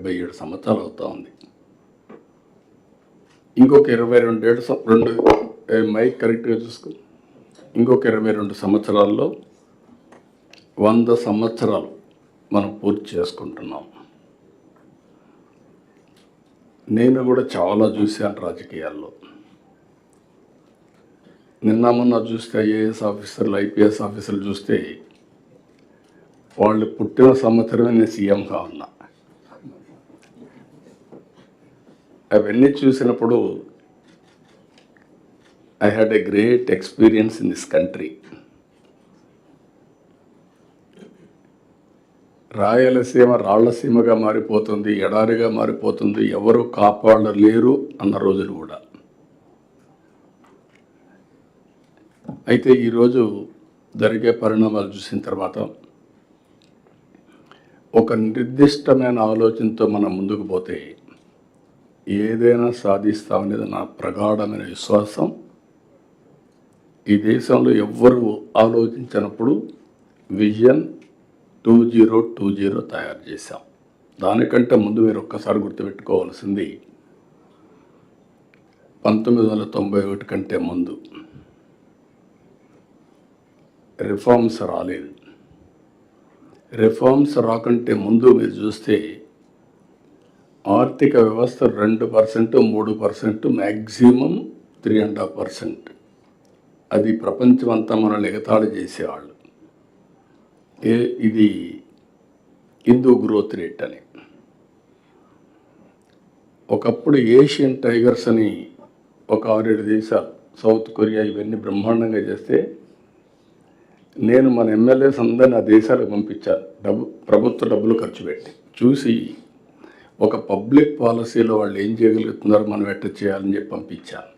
77 సంవత్సరాలు అవుతా ఉంది. ఇంకొక 22 మైక్ కరెక్ట్గా చూసుకో. ఇంకొక 22 సంవత్సరాల్లో 100 సంవత్సరాలు మనం పూర్తి చేసుకుంటున్నాం. నేను కూడా చాలా చూశాను రాజకీయాల్లో. నిన్న మొన్న చూస్తే ఐఏఎస్ ఆఫీసర్లు, ఐపీఎస్ ఆఫీసర్లు చూస్తే వాళ్ళు పుట్టిన సంవత్సరమే నేను సీఎంగా ఉన్నా. అవన్నీ చూసినప్పుడు I had a great experience in this country. Rayalaseema రాళ్లసీమగా మారిపోతుంది, ఎడారిగా మారిపోతుంది, ఎవరు కాపాడలేరు అన్న రోజులు కూడా. అయితే ఈరోజు జరిగే పరిణామాలు చూసిన తర్వాత ఒక నిర్దిష్టమైన ఆలోచనతో మనం ముందుకు పోతే ఏదైనా సాధిస్తామనేది నా ప్రగాఢమైన విశ్వాసం. ఈ దేశంలో ఎవ్వరు ఆలోచించినప్పుడు విజన్ 2020 తయారు చేశాం. దానికంటే ముందు మీరు ఒక్కసారి గుర్తుపెట్టుకోవాల్సింది 1991 కంటే ముందు రిఫార్మ్స్ రాలేదు. రిఫార్మ్స్ రాకంటే ముందు మీరు చూస్తే ఆర్థిక వ్యవస్థ 2%, 3%, మ్యాక్సిమం 3.5%. అది ప్రపంచమంతా మనల్ని ఎగతాళి చేసేవాళ్ళు. ఇది హిందూ గ్రోత్ రేట్ అని. ఒకప్పుడు ఏషియన్ టైగర్స్ అని ఒక 6-7 దేశాలు, సౌత్ కొరియా, ఇవన్నీ బ్రహ్మాండంగా చేస్తే నేను మన ఎమ్మెల్యేస్ అందరిని ఆ దేశాలకు పంపించాను. ప్రభుత్వ డబ్బులు ఖర్చు పెట్టి చూసి ఒక పబ్లిక్ పాలసీలో వాళ్ళు ఏం చేయగలుగుతున్నారో మనం ఎట్లా చేయాలని చెప్పి పంపించాను.